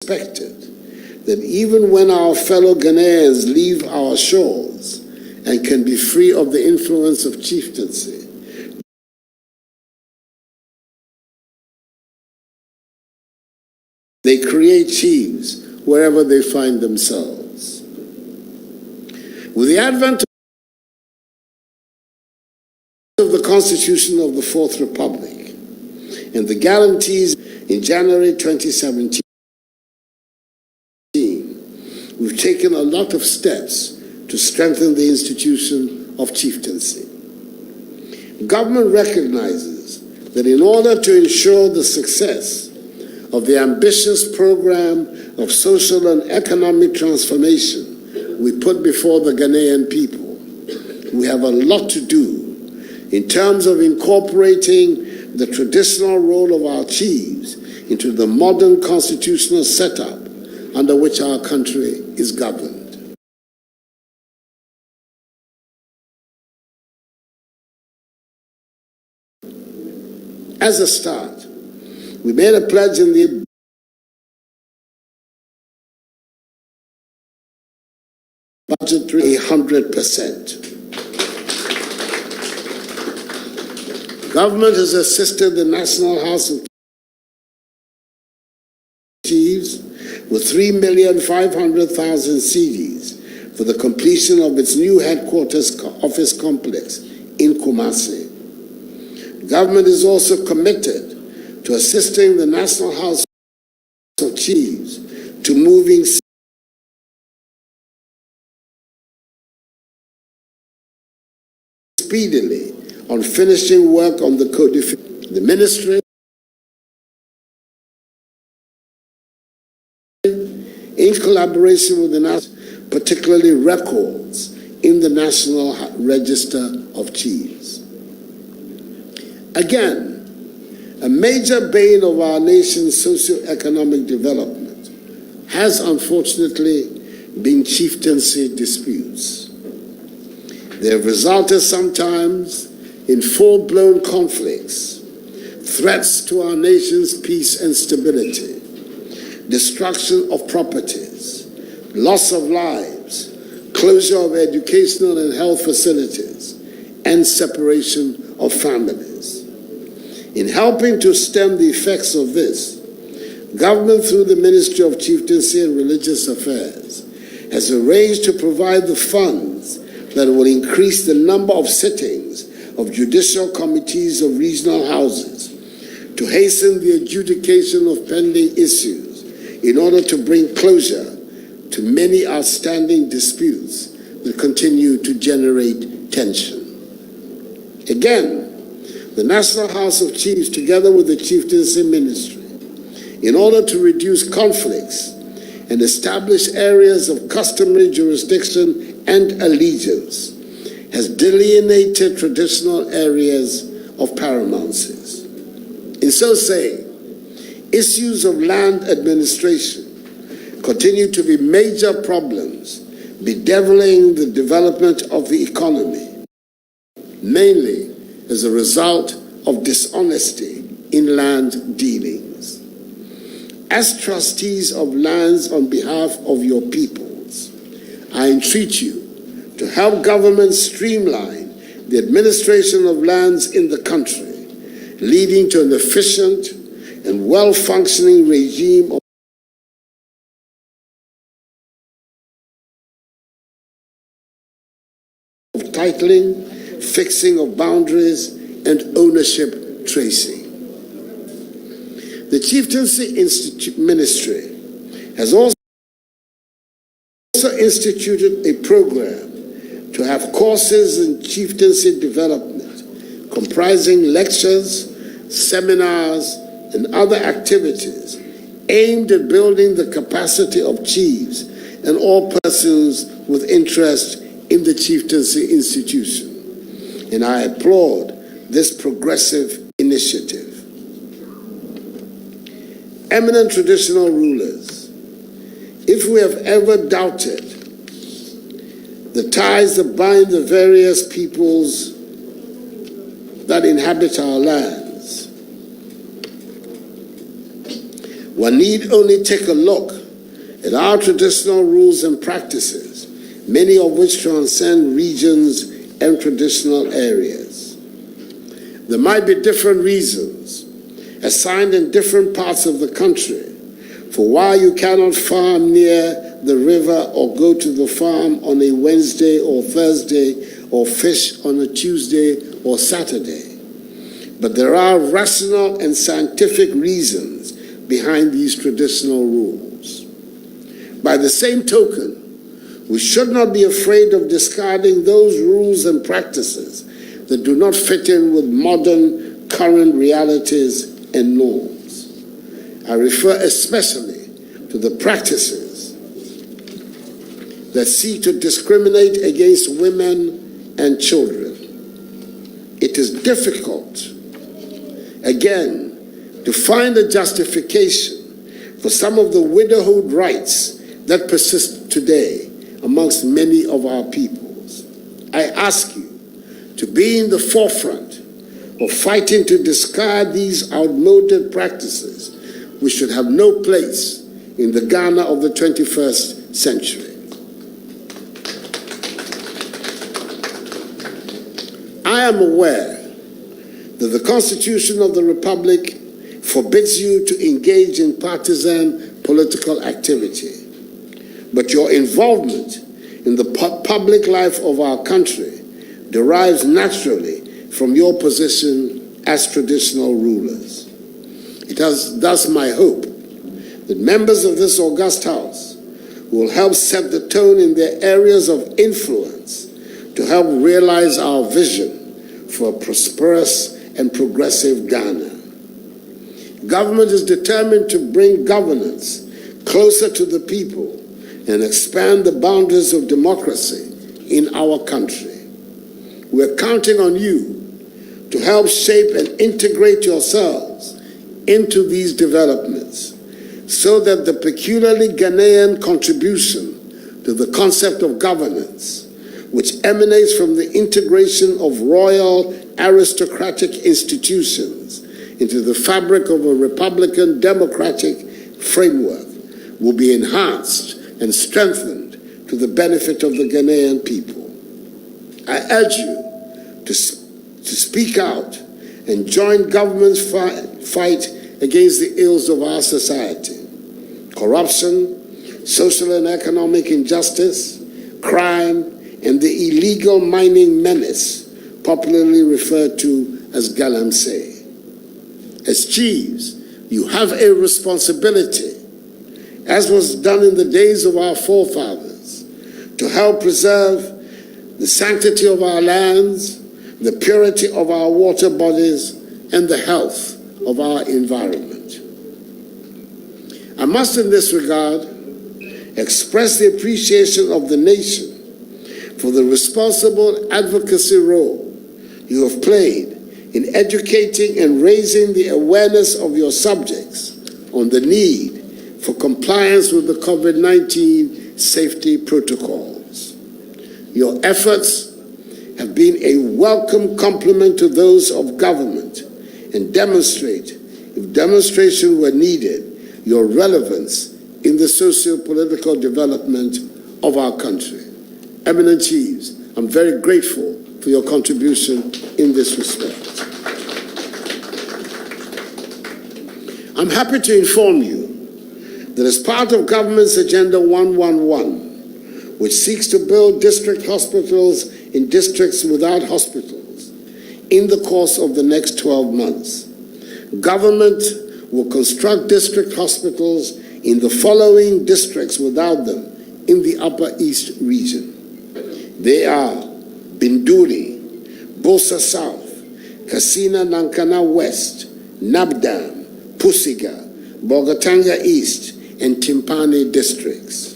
expected that even when our fellow Ghanaians leave our shores and can be free of the influence of chieftaincy, they create chiefs wherever they find themselves. With the advent of the Constitution of the Fourth Republic and the guarantees in January 2017, we've taken a lot of steps to strengthen the institution of chieftaincy. Government recognizes that in order to ensure the success of the ambitious program of social and economic transformation we put before the Ghanaian people, we have a lot to do in terms of incorporating the traditional role of our chiefs into the modern constitutional setup under which our country is governed. As a start, we made a pledge in the budgetary 100%. Government has assisted the National House of Chiefs with 3,500,000 cedis for the completion of its new headquarters office complex in Kumasi. Government is also committed to assisting the National House of Chiefs to moving speedily on finishing work on the codification. The ministry, in collaboration with the national, particularly records in the National Register of Chiefs. Again, a major bane of our nation's socio-economic development has unfortunately been chieftaincy disputes. They have resulted sometimes in full-blown conflicts, threats to our nation's peace and stability, destruction of properties, loss of lives, closure of educational and health facilities, and separation of families. In helping to stem the effects of this, government through the Ministry of Chieftaincy and Religious Affairs has arranged to provide the funds that will increase the number of sittings of judicial committees of regional houses to hasten the adjudication of pending issues in order to bring closure to many outstanding disputes that continue to generate tension. Again, the National House of Chiefs, together with the Chieftaincy Ministry, in order to reduce conflicts and establish areas of customary jurisdiction and allegiance, has delineated traditional areas of paramountcies. In so saying, issues of land administration continue to be major problems bedeviling the development of the economy, mainly as a result of dishonesty in land dealings. As trustees of lands on behalf of your peoples, I entreat you to help government streamline the administration of lands in the country, leading to an efficient and well-functioning regime of titling, fixing of boundaries, and ownership tracing. The Chieftaincy Ministry has also instituted a program to have courses in chieftaincy development comprising lectures, seminars, and other activities aimed at building the capacity of chiefs and all persons with interest in the chieftaincy institution. And I applaud this progressive initiative. Eminent traditional rulers, if we have ever doubted the ties that bind the various peoples that inhabit our lands, One need only take a look at our traditional rules and practices, many of which transcend regions and traditional areas. There might be different reasons assigned in different parts of the country for why you cannot farm near the river or go to the farm on a Wednesday or Thursday or fish on a Tuesday or Saturday. But there are rational and scientific reasons behind these traditional rules. By the same token, we should not be afraid of discarding those rules and practices that do not fit in with modern, current realities and norms. I refer especially to the practices that seek to discriminate against women and children. It is difficult, again, to find a justification for some of the widowhood rights that persist today amongst many of our peoples. I ask you to be in the forefront of fighting to discard these outmoded practices, which should have no place in the Ghana of the 21st century. I am aware that the Constitution of the Republic forbids you to engage in partisan political activity. But your involvement in the public life of our country derives naturally from your position as traditional rulers. It is thus my hope that members of this august House will help set the tone in their areas of influence to help realize our vision for a prosperous and progressive Ghana. Government is determined to bring governance closer to the people and expand the boundaries of democracy in our country. We're counting on you to help shape and integrate yourselves into these developments so that the peculiarly Ghanaian contribution to the concept of governance, which emanates from the integration of royal aristocratic institutions into the fabric of a Republican democratic framework, will be enhanced and strengthened to the benefit of the Ghanaian people. I urge you to speak out and join government's fight against the ills of our society: corruption, social and economic injustice, crime, and the illegal mining menace, popularly referred to as galamsey. As chiefs, you have a responsibility, as was done in the days of our forefathers, to help preserve the sanctity of our lands, the purity of our water bodies, and the health of our environment. I must in this regard express the appreciation of the nation for the responsible advocacy role you have played in educating and raising the awareness of your subjects on the need for compliance with the COVID-19 safety protocols. Your efforts have been a welcome complement to those of government and demonstrate, if demonstration were needed, your relevance in the socio-political development of our country. Eminent chiefs, I'm very grateful for your contribution in this respect. I'm happy to inform you that as part of government's Agenda 111, which seeks to build district hospitals in districts without hospitals, in the course of the next 12 months, government will construct district hospitals in the following districts without them in the Upper East region. They are Binduri, Bosa South, Kasina Nankana West, Nabdam, Pusiga, Bogatanga East, and Timpani districts.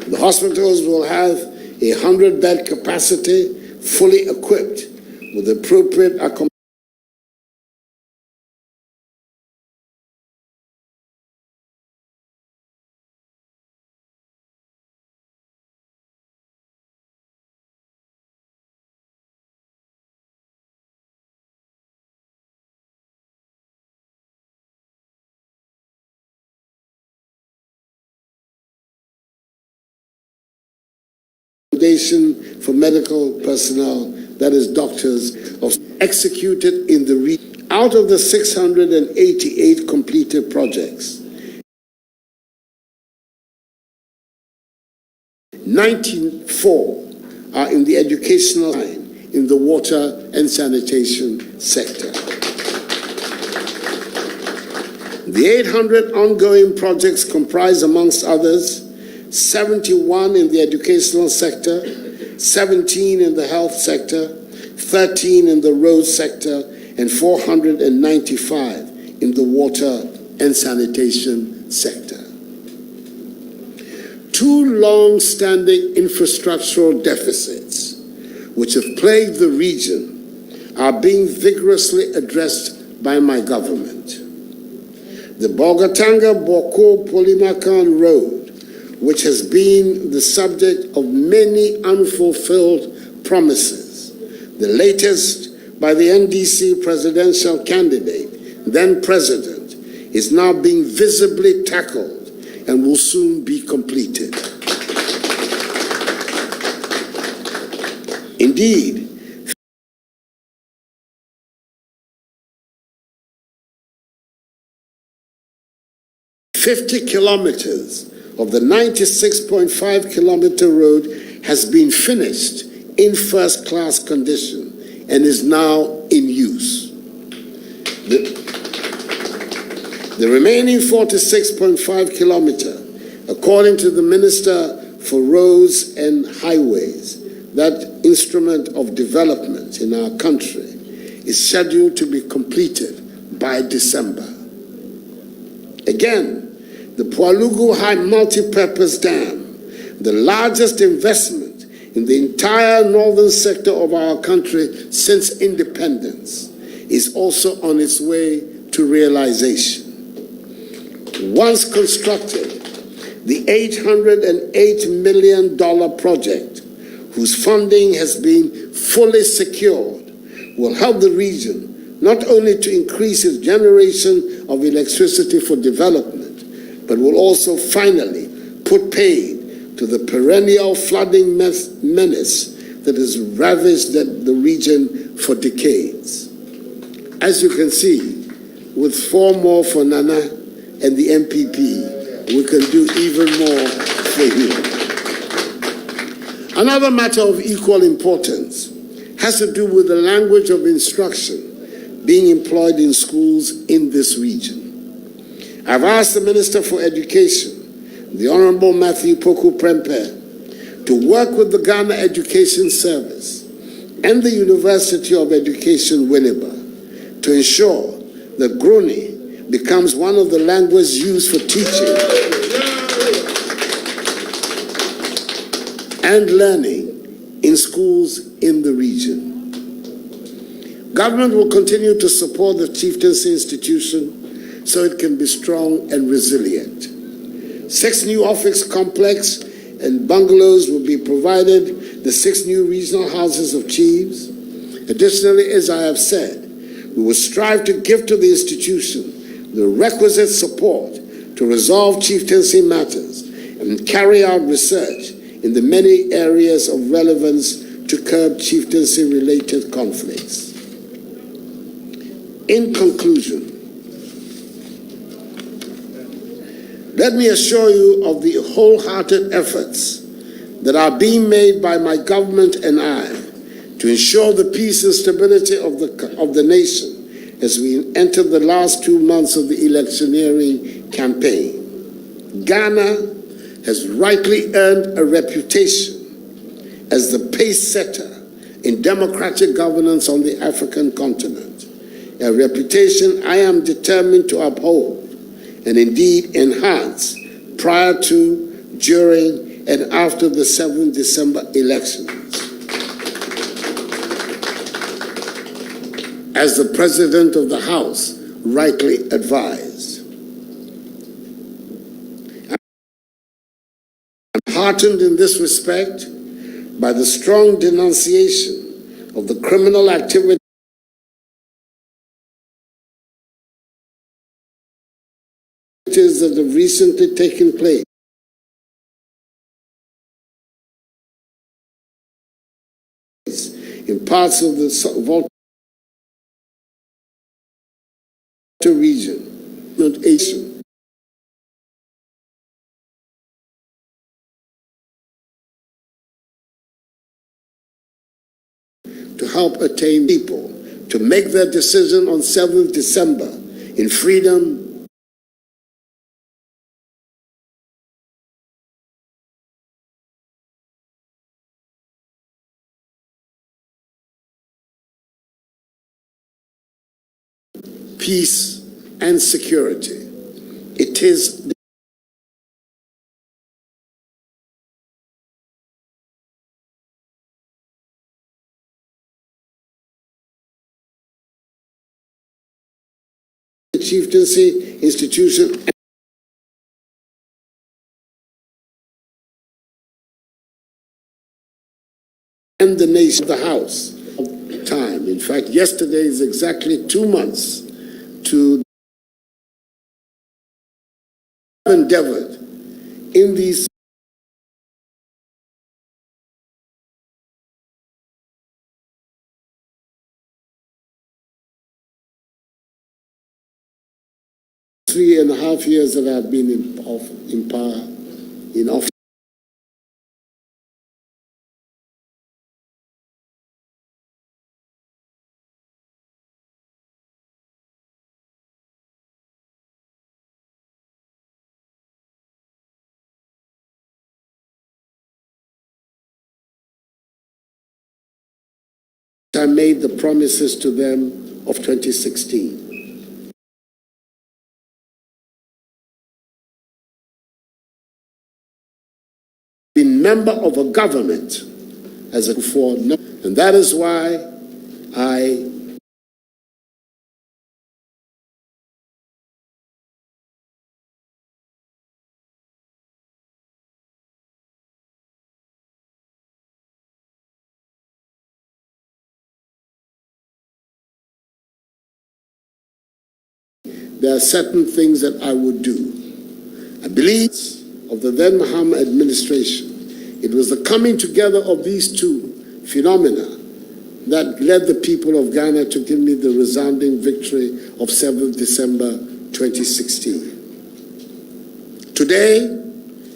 The hospitals will have a 100-bed capacity, fully equipped with appropriate accommodation accreditation for medical personnel, that is doctors, executed in the region. Out of the 688 completed projects, 94 are in the educational line, in the water and sanitation sector. The 800 ongoing projects comprise, amongst others, 71 in the educational sector, 17 in the health sector, 13 in the road sector, and 495 in the water and sanitation sector. Two long-standing infrastructural deficits, which have plagued the region, are being vigorously addressed by my government. The Bolgatanga-Boko Polimacan Road, which has been the subject of many unfulfilled promises, the latest by the NDC presidential candidate, then president, is now being visibly tackled and will soon be completed. Indeed, 50 kilometers of the 96.5 kilometer road has been finished in first-class condition and is now in use. The remaining 46.5 kilometer, according to the Minister for Roads and Highways, that instrument of development in our country, is scheduled to be completed by December. Again, the Pualugu High Multi-Purpose Dam, the largest investment in the entire northern sector of our country since independence, is also on its way to realization. Once constructed, the $808 million project, whose funding has been fully secured, will help the region not only to increase its generation of electricity for development, but will also finally put paid to the perennial flooding menace that has ravaged the region for decades. As you can see, with 4 more for Nana and the MPP, we can do even more for you. Another matter of equal importance has to do with the language of instruction being employed in schools in this region. I've asked the Minister for Education, the Honorable Matthew Poku Prempeh, to work with the Ghana Education Service and the University of Education, Winneba, to ensure that Groni becomes one of the languages used for teaching and learning in schools in the region. Government will continue to support the chieftaincy institution so it can be strong and resilient. 6 new office complex and bungalows will be provided, the 6 new regional houses of chiefs. Additionally, as I have said, we will strive to give to the institution the requisite support to resolve chieftaincy matters and carry out research in the many areas of relevance to curb chieftaincy-related conflicts. In conclusion, let me assure you of the wholehearted efforts that are being made by my government and I to ensure the peace and stability of the nation as we enter the last 2 months of the electioneering campaign. Ghana has rightly earned a reputation as the pace setter in democratic governance on the African continent, a reputation I am determined to uphold and indeed enhance prior to, during, and after the 7th December elections. As the President of the House rightly advised. I'm heartened in this respect by the strong denunciation of the criminal activity that have recently taken place parts of the Volta region, not Asian. To help attain people to make their decision on 7th December in freedom, peace, and security. It is the chieftaincy institution and the nation, the House. Time. In fact, yesterday is exactly 2 months to endeavored in these three and a half years that I've been in power, in office. I made the promises to them of 2016. Been member of a government as a before, and that is why I there are certain things that I would do. I believe of the then Mahama administration, it was the coming together of these two phenomena that led the people of Ghana to give me the resounding victory of 7th December 2016. Today,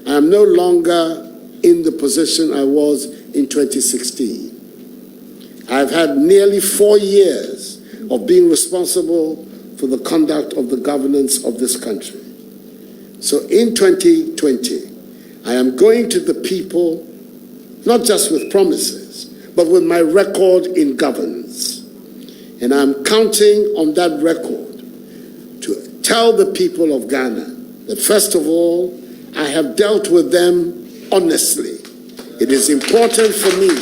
I am no longer in the position I was in 2016. I've had nearly 4 years of being responsible for the conduct of the governance of this country. So in 2020, I am going to the people, not just with promises, but with my record in governance. And I'm counting on that record to tell the people of Ghana that, first of all, I have dealt with them honestly. It is important for me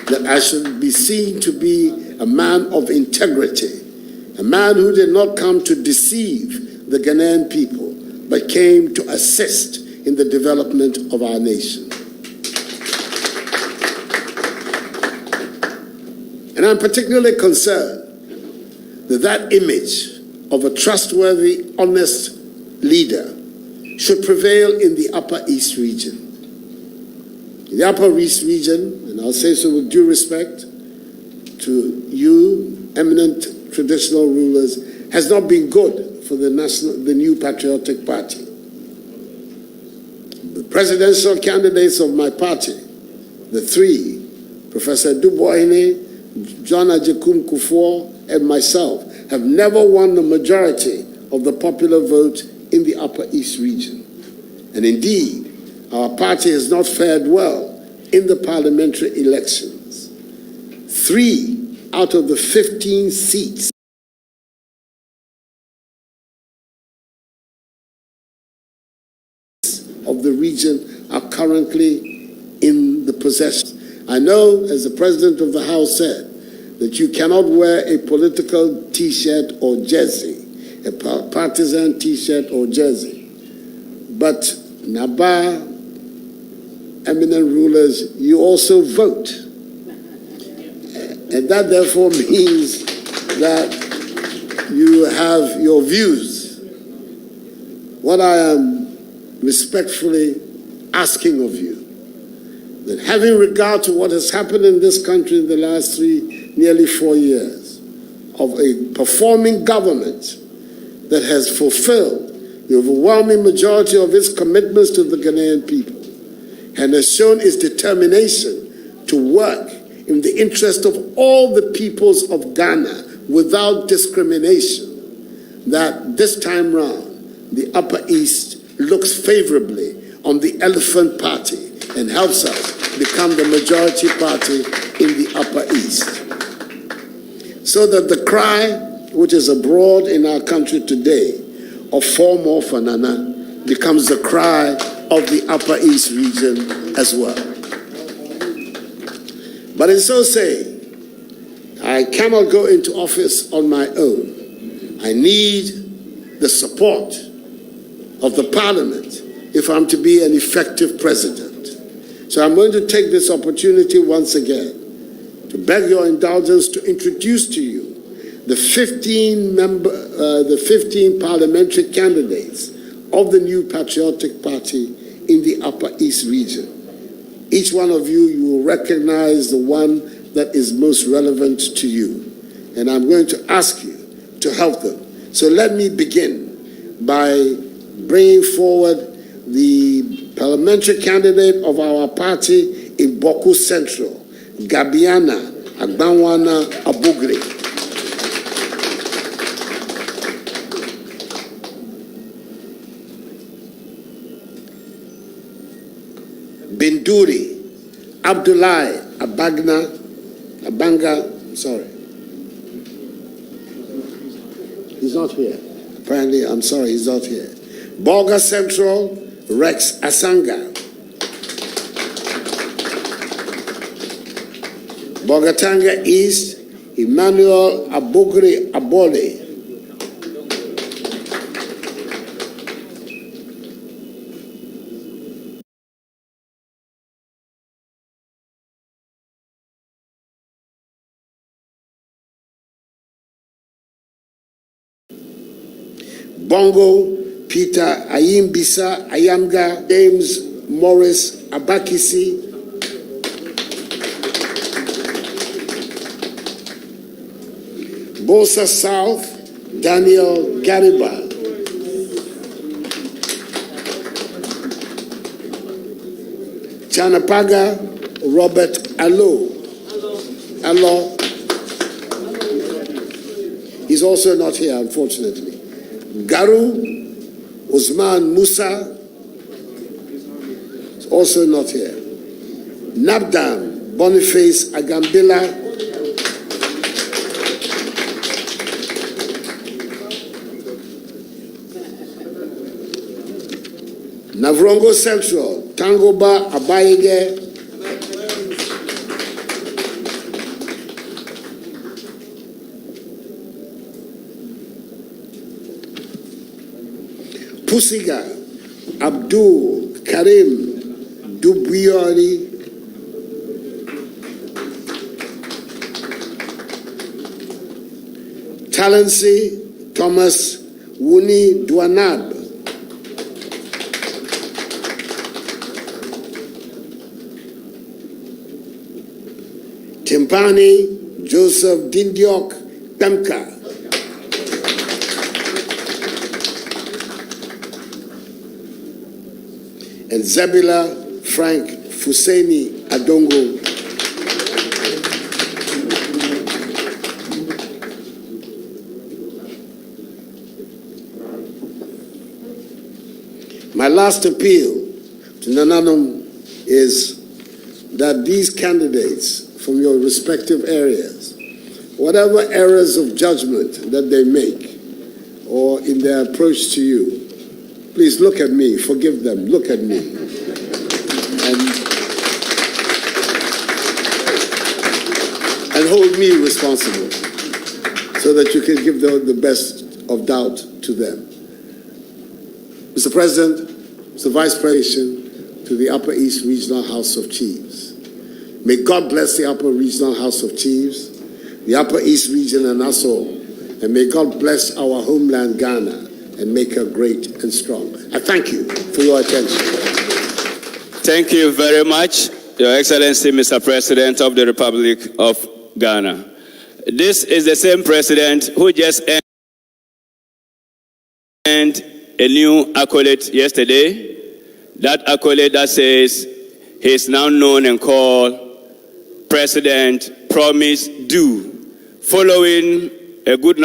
that I should be seen to be a man of integrity, a man who did not come to deceive the Ghanaian people, but came to assist in the development of our nation. And I'm particularly concerned that that image of a trustworthy, honest leader should prevail in the Upper East region. In the Upper East region, and I'll say so with due respect to you, eminent traditional rulers, has not been good for the New Patriotic Party. The presidential candidates of my party, the three, Professor Dubois, John Ajekum Kufuor, and myself, have never won the majority of the popular vote in the Upper East region. And indeed, our party has not fared well in the parliamentary elections. 3 out of the 15 seats of the region are currently in the possession. I know, as the President of the House said, that you cannot wear a political T-shirt or jersey, a partisan T-shirt or jersey. But Naba, eminent rulers, you also vote. And that therefore means that you have your views. What I am respectfully asking of you that having regard to what has happened in this country in the last nearly 4 years, of a performing government that has fulfilled the overwhelming majority of its commitments to the Ghanaian people and has shown its determination to work in the interest of all the peoples of Ghana without discrimination, that this time round the Upper East looks favorably on the Elephant Party and helps us become the majority party in the Upper East. So that the cry which is abroad in our country today of 4 more for Nana becomes the cry of the Upper East region as well. But in so saying, I cannot go into office on my own. I need the support of the Parliament if I'm to be an effective president. So I'm going to take this opportunity once again to beg your indulgence to introduce to you the 15 parliamentary candidates of the new Patriotic Party in the Upper East region. Each one of you, you will recognize the one that is most relevant to you. And I'm going to ask you to help them. So let me begin by bringing forward the parliamentary candidate of our party in Boku Central, Gabiana Agbanwana Abugri. Binduri Abdullahi Abanga, sorry. He's not here. Apparently, I'm sorry, he's not here. Bolga Central, Rex Asanga. Bogatanga East, Emmanuel Abugri Abole. Bongo, Peter Ayimbisa Ayamga, James Morris Abakisi, Bosa South, Daniel Gariba, Chanapaga, Robert Allo. He's also not here, unfortunately. Garu Usman Musa is also not here. Nabdam Boniface Agambila, Navrongo Central, Tangoba Abayege, Pusiga, Abdul Karim Dubiori, Talensi Thomas Wuni Dwanab, Timpani Joseph Dindiok Pemka, and Zabila Frank Fuseni Adongo. My last appeal to Nananum is that these candidates from your respective areas, whatever errors of judgment that they make or in their approach to you, please look at me, forgive them, look at me. And hold me responsible so that you can give the best of doubt to them. Mr. President, Mr. Vice President, to the Upper East Regional House of Chiefs. May God bless the Upper Regional House of Chiefs, the Upper East region and us all, and may God bless our homeland Ghana and make her great and strong. I thank you for your attention. Thank you very much. Your Excellency, Mr. President of the Republic of Ghana. This is the same president who just earned a new accolade yesterday. That accolade that says he is now known and called President Promise Do, following a good number